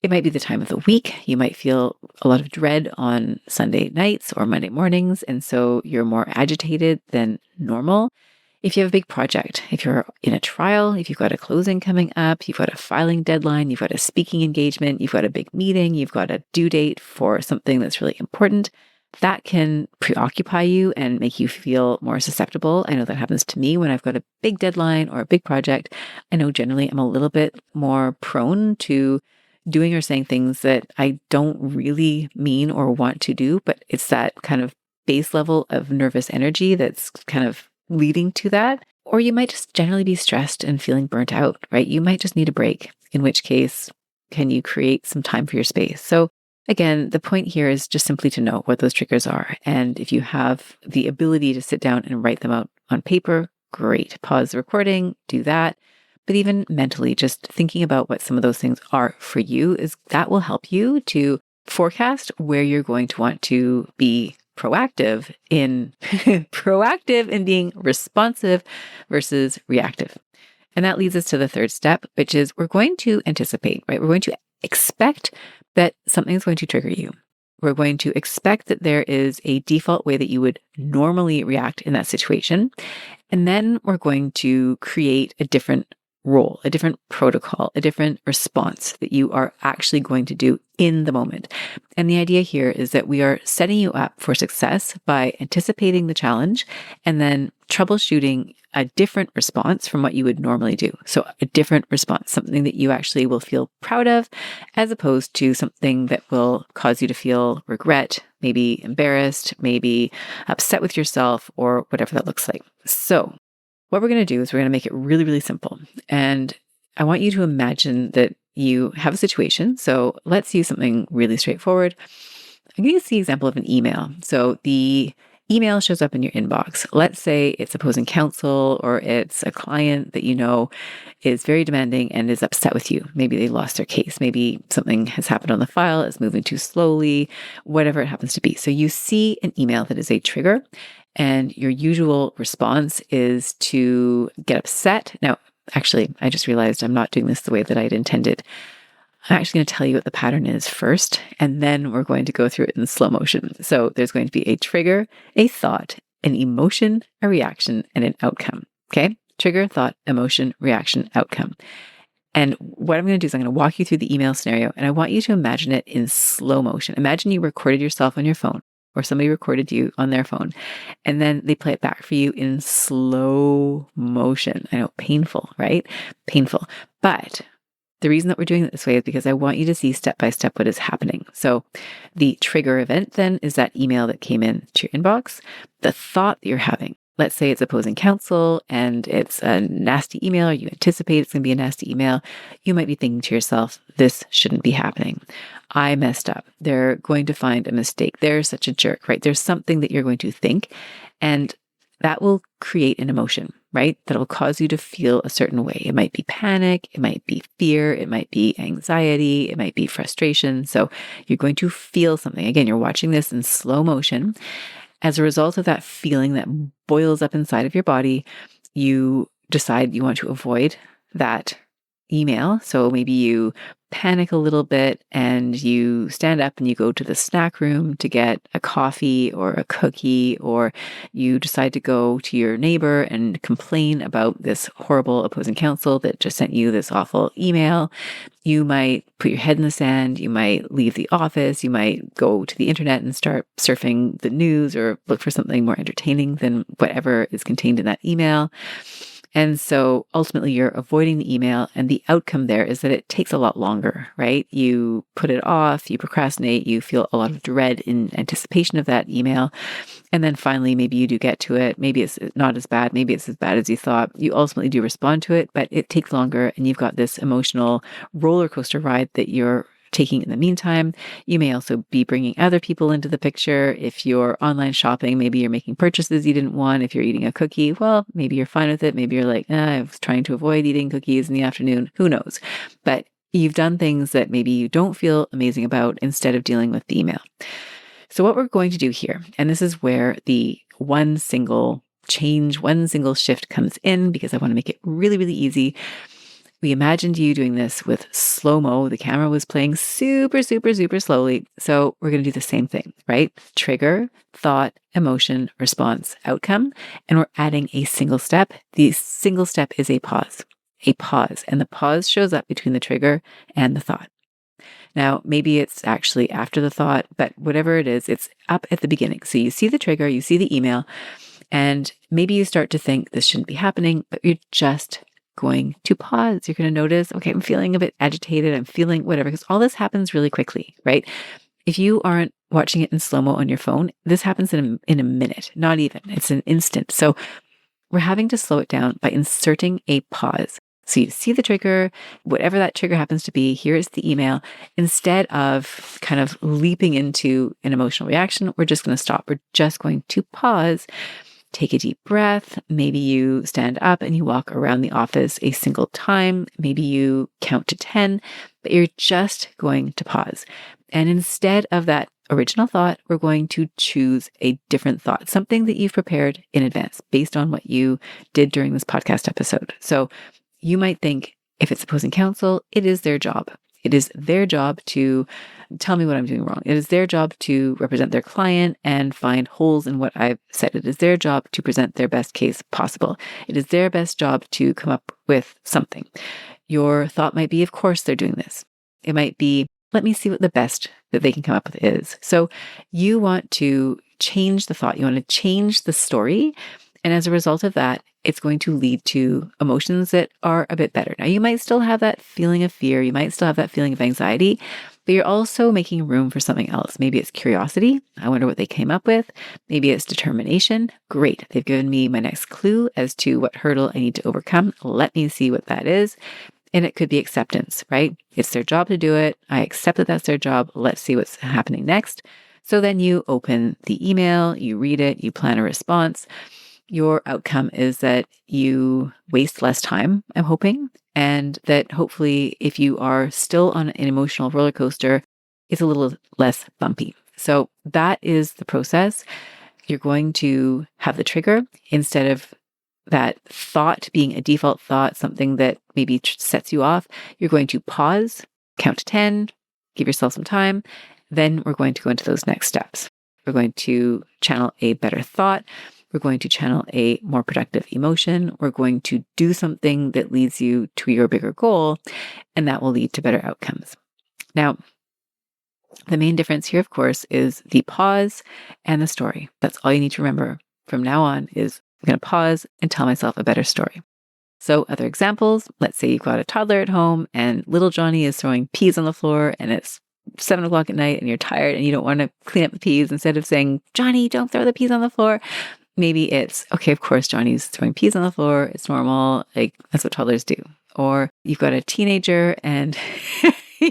It might be the time of the week. You might feel a lot of dread on Sunday nights or Monday mornings. And so you're more agitated than normal. If you have a big project, if you're in a trial, if you've got a closing coming up, you've got a filing deadline, you've got a speaking engagement, you've got a big meeting, you've got a due date for something that's really important, that can preoccupy you and make you feel more susceptible. I know that happens to me when I've got a big deadline or a big project. I know generally I'm a little bit more prone to doing or saying things that I don't really mean or want to do, but it's that kind of base level of nervous energy that's kind of leading to that. Or you might just generally be stressed and feeling burnt out, right? You might just need a break, in which case, can you create some time for your space? So again, the point here is just simply to know what those triggers are. And if you have the ability to sit down and write them out on paper, great. Pause the recording, do that. But even mentally, just thinking about what some of those things are for you, is that will help you to forecast where you're going to want to be proactive in being responsive versus reactive. And that leads us to the third step, which is we're going to anticipate, right? We're going to expect that something's going to trigger you. We're going to expect that there is a default way that you would normally react in that situation. And then we're going to create a different role, a different protocol, a different response that you are actually going to do in the moment. And the idea here is that we are setting you up for success by anticipating the challenge and then troubleshooting a different response from what you would normally do. So a different response, something that you actually will feel proud of, as opposed to something that will cause you to feel regret, maybe embarrassed, maybe upset with yourself, or whatever that looks like. So what we're going to do is we're going to make it really, really simple. And I want you to imagine that you have a situation. So let's use something really straightforward. I'm going to use the example of an email. So the email shows up in your inbox. Let's say it's opposing counsel or it's a client that you know is very demanding and is upset with you. Maybe they lost their case. Maybe something has happened on the file. It's moving too slowly, whatever it happens to be. So you see an email that is a trigger And your usual response is to get upset. Now, actually, I just realized I'm not doing this the way that I'd intended. I'm actually going to tell you what the pattern is first, and then we're going to go through it in slow motion. So there's going to be a trigger, a thought, an emotion, a reaction, and an outcome. Okay? Trigger, thought, emotion, reaction, outcome. And what I'm going to do is I'm going to walk you through the email scenario, and I want you to imagine it in slow motion. Imagine you recorded yourself on your phone, or somebody recorded you on their phone, and then they play it back for you in slow motion. I know, painful, right? Painful. But the reason that we're doing it this way is because I want you to see step by step what is happening. So the trigger event then is that email that came in to your inbox. The thought that you're having, let's say it's opposing counsel and it's a nasty email, or you anticipate it's going to be a nasty email. You might be thinking to yourself, this shouldn't be happening. I messed up. They're going to find a mistake. They're such a jerk, right? There's something that you're going to think, and that will create an emotion, right? That'll cause you to feel a certain way. It might be panic, it might be fear, it might be anxiety, it might be frustration. So you're going to feel something. Again, you're watching this in slow motion. As a result of that feeling that boils up inside of your body, you decide you want to avoid that email. So maybe you panic a little bit and you stand up and you go to the snack room to get a coffee or a cookie, or you decide to go to your neighbor and complain about this horrible opposing counsel that just sent you this awful email. You might put your head in the sand. You might leave the office. You might go to the internet and start surfing the news or look for something more entertaining than whatever is contained in that email. And so ultimately you're avoiding the email, and the outcome there is that it takes a lot longer, right? You put it off, you procrastinate, you feel a lot of dread in anticipation of that email. And then finally, maybe you do get to it. Maybe it's not as bad. Maybe it's as bad as you thought. You ultimately do respond to it, but it takes longer, and you've got this emotional roller coaster ride that you're taking in the meantime. You may also be bringing other people into the picture. If you're online shopping, maybe you're making purchases you didn't want. If you're eating a cookie, well, maybe you're fine with it. Maybe you're like, I was trying to avoid eating cookies in the afternoon. Who knows? But you've done things that maybe you don't feel amazing about instead of dealing with the email. So what we're going to do here, and this is where the one single change, one single shift comes in, because I want to make it really, really easy. We imagined you doing this with slow-mo. The camera was playing super, super, super slowly. So we're going to do the same thing, right? Trigger, thought, emotion, response, outcome. And we're adding a single step. The single step is a pause. And the pause shows up between the trigger and the thought. Now, maybe it's actually after the thought, but whatever it is, it's up at the beginning. So you see the trigger, you see the email, and maybe you start to think this shouldn't be happening, but you're just going to pause. You're going to notice, okay, I'm feeling a bit agitated. I'm feeling whatever, because all this happens really quickly, right? If you aren't watching it in slow-mo on your phone, this happens in a minute, not even. It's an instant. So we're having to slow it down by inserting a pause. So you see the trigger, whatever that trigger happens to be, here is the email. Instead of kind of leaping into an emotional reaction, we're just going to stop. We're just going to pause. Take a deep breath. Maybe you stand up and you walk around the office a single time. Maybe you count to 10, but you're just going to pause. And instead of that original thought, we're going to choose a different thought, something that you've prepared in advance based on what you did during this podcast episode. So you might think, if it's opposing counsel, it is their job. It is their job to tell me what I'm doing wrong. It is their job to represent their client and find holes in what I've said. It is their job to present their best case possible. It is their best job to come up with something. Your thought might be, of course they're doing this. It might be, let me see what the best that they can come up with is. So you want to change the thought. You want to change the story. And as a result of that, it's going to lead to emotions that are a bit better. Now, you might still have that feeling of fear. You might still have that feeling of anxiety, but you're also making room for something else. Maybe it's curiosity. I wonder what they came up with. Maybe it's determination. Great. They've given me my next clue as to what hurdle I need to overcome. Let me see what that is. And it could be acceptance, right? It's their job to do it. I accept that that's their job. Let's see what's happening next. So then you open the email, you read it, you plan a response. Your outcome is that you waste less time, I'm hoping, and that hopefully if you are still on an emotional roller coaster, it's a little less bumpy. So that is the process. you're going to have the trigger instead of that thought being a default thought, something that maybe sets you off. You're going to pause, count to 10, give yourself some time. Then we're going to go into those next steps. We're going to channel a better thought. We're going to channel a more productive emotion. We're going to do something that leads you to your bigger goal, and that will lead to better outcomes. Now, the main difference here, of course, is the pause and the story. That's all you need to remember from now on is I'm going to pause and tell myself a better story. So other examples, let's say you've got a toddler at home and little Johnny is throwing peas on the floor and it's 7 o'clock at night and you're tired and you don't want to clean up the peas. Instead of saying, Johnny, don't throw the peas on the floor, maybe it's, okay, of course, Johnny's throwing peas on the floor. It's normal. Like, that's what toddlers do. Or you've got a teenager and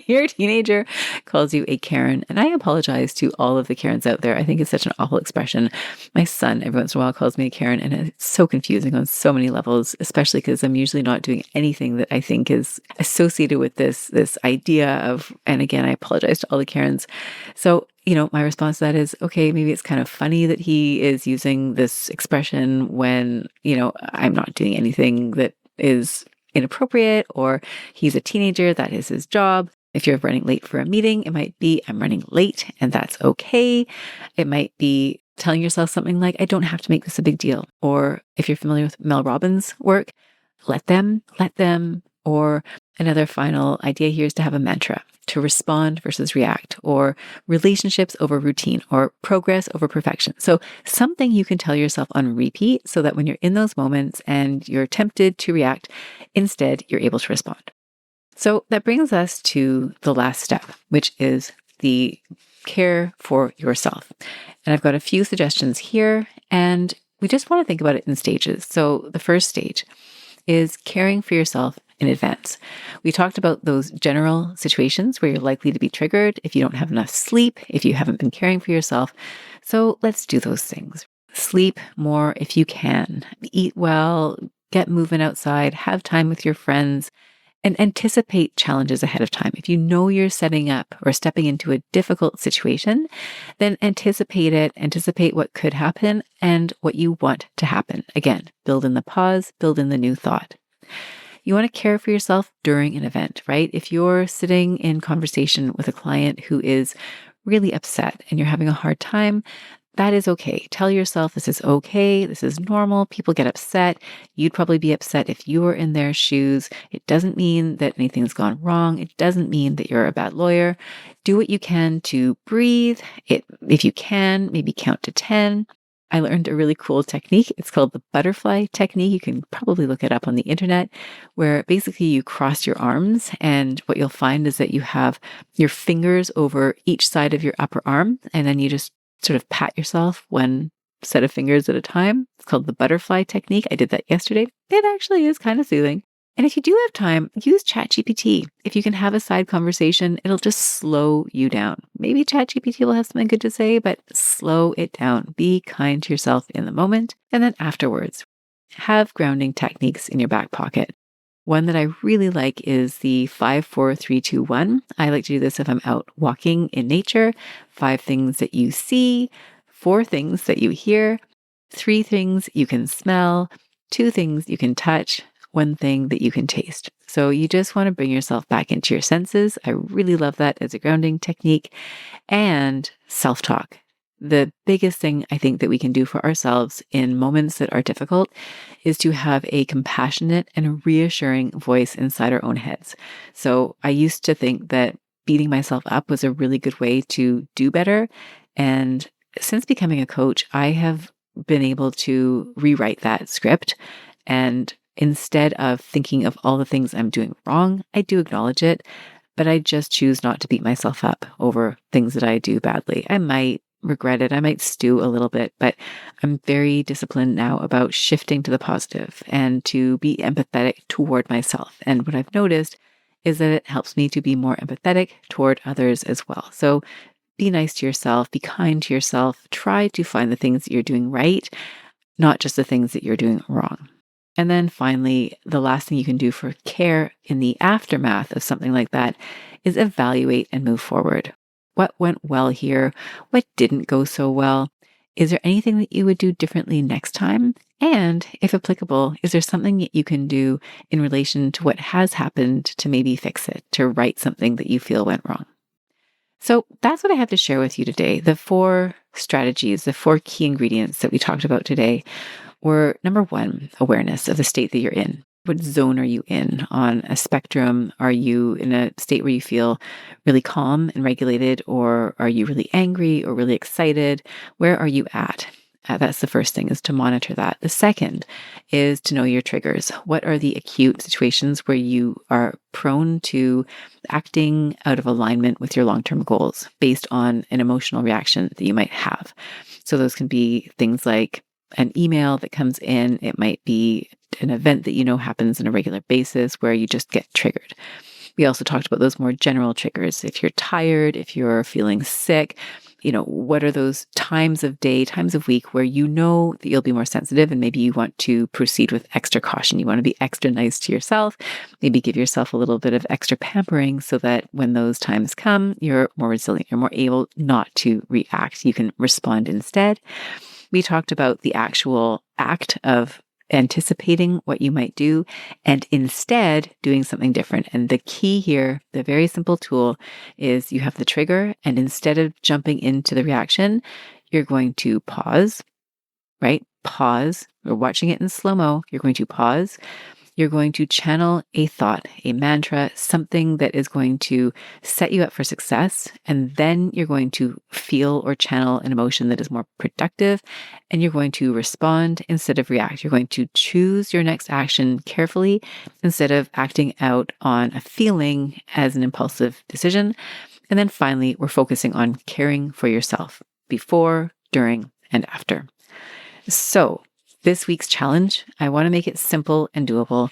your teenager calls you a Karen. And I apologize to all of the Karens out there. I think it's such an awful expression. My son, every once in a while, calls me a Karen, and it's so confusing on so many levels, especially because I'm usually not doing anything that I think is associated with this idea of, and again, I apologize to all the Karens. So, my response to that is, okay, maybe it's kind of funny that he is using this expression when, I'm not doing anything that is inappropriate, or he's a teenager, that is his job. If you're running late for a meeting, it might be, I'm running late and that's okay. It might be telling yourself something like, I don't have to make this a big deal. Or if you're familiar with Mel Robbins' work, let them. Or another final idea here is to have a mantra, to respond versus react, or relationships over routine, or progress over perfection. So something you can tell yourself on repeat so that when you're in those moments and you're tempted to react, instead you're able to respond. So that brings us to the last step, which is the care for yourself. And I've got a few suggestions here, and we just want to think about it in stages. So the first stage is caring for yourself in advance. We talked about those general situations where you're likely to be triggered if you don't have enough sleep, if you haven't been caring for yourself. So let's do those things. Sleep more if you can. Eat well, get moving outside, have time with your friends, and anticipate challenges ahead of time. If you know you're setting up or stepping into a difficult situation, then anticipate it, anticipate what could happen and what you want to happen. Again, build in the pause, build in the new thought. You want to care for yourself during an event, right? If you're sitting in conversation with a client who is really upset and you're having a hard time, that is okay. Tell yourself this is okay. This is normal. People get upset. You'd probably be upset if you were in their shoes. It doesn't mean that anything's gone wrong. It doesn't mean that you're a bad lawyer. Do what you can to breathe. If you can, maybe count to 10. I learned a really cool technique. It's called the butterfly technique. You can probably look it up on the internet, where basically you cross your arms, and what you'll find is that you have your fingers over each side of your upper arm, and then you just sort of pat yourself one set of fingers at a time. It's called the butterfly technique. I did that yesterday. It actually is kind of soothing. And if you do have time, use ChatGPT. If you can have a side conversation, it'll just slow you down. Maybe ChatGPT will have something good to say, but slow it down. Be kind to yourself in the moment. And then afterwards, have grounding techniques in your back pocket. One that I really like is the 5, 4, 3, 2, 1. I like to do this if I'm out walking in nature. 5 things that you see, 4 things that you hear, 3 things you can smell, 2 things you can touch, 1 thing that you can taste. So you just want to bring yourself back into your senses. I really love that as a grounding technique. And self-talk. The biggest thing I think that we can do for ourselves in moments that are difficult is to have a compassionate and reassuring voice inside our own heads. So I used to think that beating myself up was a really good way to do better. And since becoming a coach, I have been able to rewrite that script. And instead of thinking of all the things I'm doing wrong, I do acknowledge it, but I just choose not to beat myself up over things that I do badly. I might regret it. I might stew a little bit, but I'm very disciplined now about shifting to the positive and to be empathetic toward myself. And what I've noticed is that it helps me to be more empathetic toward others as well. So be nice to yourself, be kind to yourself, try to find the things that you're doing right, not just the things that you're doing wrong. And then finally, the last thing you can do for care in the aftermath of something like that is evaluate and move forward. What went well here? What didn't go so well? Is there anything that you would do differently next time? And if applicable, is there something that you can do in relation to what has happened to maybe fix it, to right something that you feel went wrong? So that's what I have to share with you today. The 4 strategies, the 4 key ingredients that we talked about today were number 1, awareness of the state that you're in. What zone are you in on a spectrum? Are you in a state where you feel really calm and regulated, or are you really angry or really excited? Where are you at? That's the first thing, is to monitor that. The second is to know your triggers. What are the acute situations where you are prone to acting out of alignment with your long-term goals based on an emotional reaction that you might have? So those can be things like an email that comes in. It might be an event that you know happens on a regular basis where you just get triggered. We also talked about those more general triggers. If you're tired, if you're feeling sick, what are those times of day, times of week where you know that you'll be more sensitive and maybe you want to proceed with extra caution. You want to be extra nice to yourself, maybe give yourself a little bit of extra pampering so that when those times come, you're more resilient, you're more able not to react. You can respond instead. We talked about the actual act of anticipating what you might do and instead doing something different. And the key here, the very simple tool, is you have the trigger, and instead of jumping into the reaction, you're going to pause, right? Pause. We're watching it in slow-mo. You're going to pause. You're going to channel a thought, a mantra, something that is going to set you up for success. And then you're going to feel or channel an emotion that is more productive. And you're going to respond instead of react. You're going to choose your next action carefully instead of acting out on a feeling as an impulsive decision. And then finally, we're focusing on caring for yourself before, during, and after. So, this week's challenge, I want to make it simple and doable.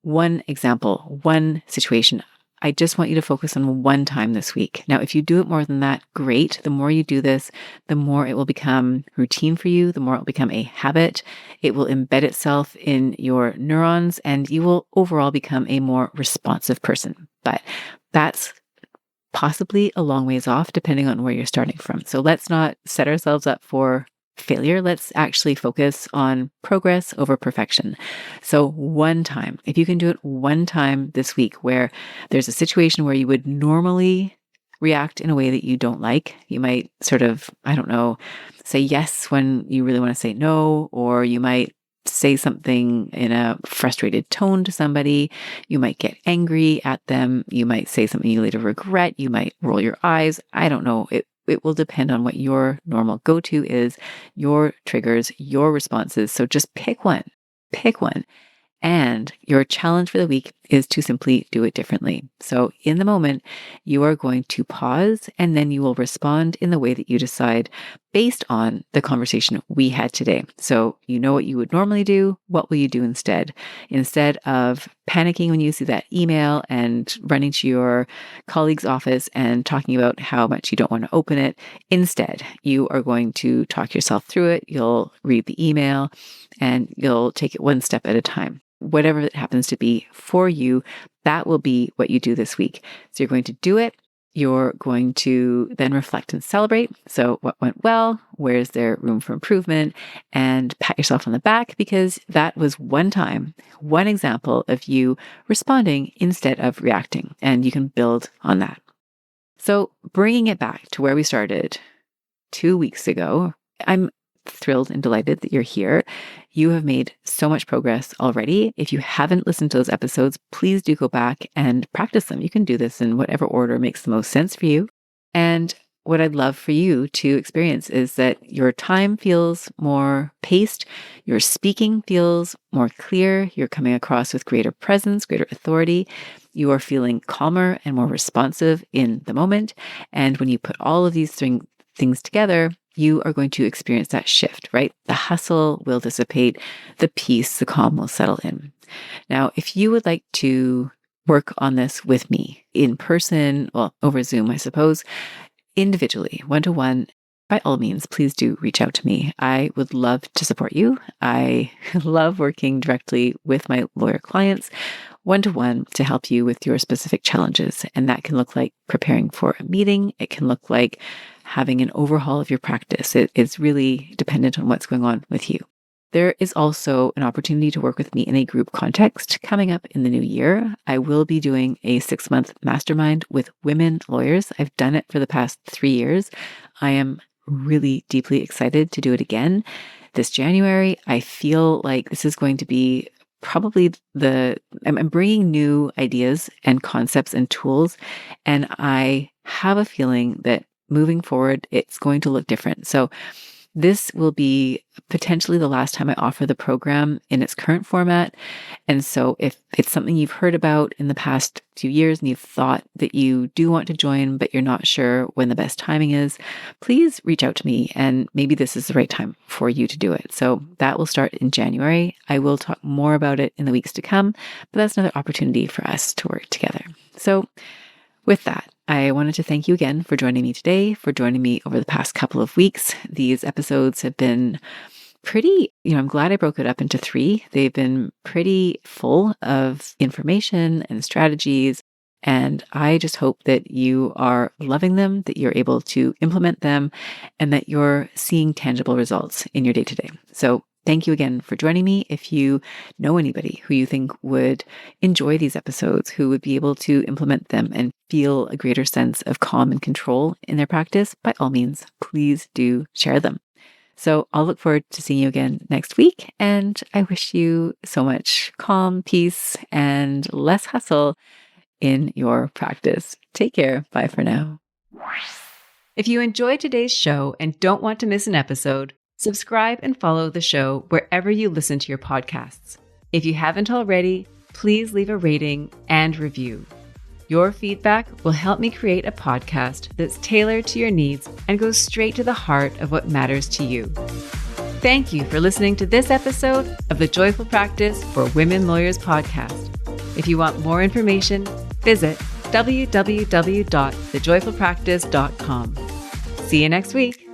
One example, one situation. I just want you to focus on one time this week. Now, if you do it more than that, great. The more you do this, the more it will become routine for you, the more it will become a habit. It will embed itself in your neurons, and you will overall become a more responsive person. But that's possibly a long ways off, depending on where you're starting from. So let's not set ourselves up for failure. Let's actually focus on progress over perfection. So one time, if you can do it one time this week where there's a situation where you would normally react in a way that you don't like, you might sort of, say yes when you really want to say no, or you might say something in a frustrated tone to somebody. You might get angry at them. You might say something you later regret. You might roll your eyes. I don't know. It will depend on what your normal go-to is, your triggers, your responses. So just pick one. And your challenge for the week is to simply do it differently. So in the moment, you are going to pause, and then you will respond in the way that you decide based on the conversation we had today. So you know what you would normally do. What will you do instead? Instead of panicking when you see that email and running to your colleague's office and talking about how much you don't want to open it, instead, you are going to talk yourself through it. You'll read the email and you'll take it one step at a time. Whatever it happens to be for you, that will be what you do this week. So you're going to do it. You're going to then reflect and celebrate. So what went well? Where is there room for improvement? And pat yourself on the back, because that was one time, one example of you responding instead of reacting. And you can build on that. So bringing it back to where we started 2 weeks ago, I'm thrilled and delighted that you're here. You have made so much progress already. If you haven't listened to those episodes, please do go back and practice them. You can do this in whatever order makes the most sense for you. And what I'd love for you to experience is that your time feels more paced, your speaking feels more clear, you're coming across with greater presence, greater authority, you are feeling calmer and more responsive in the moment. And when you put all of these things together, you are going to experience that shift, right? The hustle will dissipate, the peace, the calm will settle in. Now, if you would like to work on this with me in person, well, over Zoom, I suppose, individually, one-to-one, by all means, please do reach out to me. I would love to support you. I love working directly with my lawyer clients one-to-one to help you with your specific challenges. And that can look like preparing for a meeting. It can look like having an overhaul of your practice. It is really dependent on what's going on with you. There is also an opportunity to work with me in a group context coming up in the new year. I will be doing a 6-month mastermind with women lawyers. I've done it for the past 3 years. I am really deeply excited to do it again this January. I feel like this is going to be probably I'm bringing new ideas and concepts and tools, and I have a feeling that moving forward, it's going to look different. So this will be potentially the last time I offer the program in its current format. And so if it's something you've heard about in the past few years and you've thought that you do want to join, but you're not sure when the best timing is, please reach out to me and maybe this is the right time for you to do it. So that will start in January. I will talk more about it in the weeks to come, but that's another opportunity for us to work together. So with that, I wanted to thank you again for joining me today, for joining me over the past couple of weeks. These episodes have been pretty, I'm glad I broke it up into 3. They've been pretty full of information and strategies. And I just hope that you are loving them, that you're able to implement them, and that you're seeing tangible results in your day-to-day. So thank you again for joining me. If you know anybody who you think would enjoy these episodes, who would be able to implement them and feel a greater sense of calm and control in their practice, by all means, please do share them. So I'll look forward to seeing you again next week. And I wish you so much calm, peace, and less hustle in your practice. Take care. Bye for now. If you enjoyed today's show and don't want to miss an episode, subscribe and follow the show wherever you listen to your podcasts. If you haven't already, please leave a rating and review. Your feedback will help me create a podcast that's tailored to your needs and goes straight to the heart of what matters to you. Thank you for listening to this episode of the Joyful Practice for Women Lawyers podcast. If you want more information, visit www.thejoyfulpractice.com. See you next week.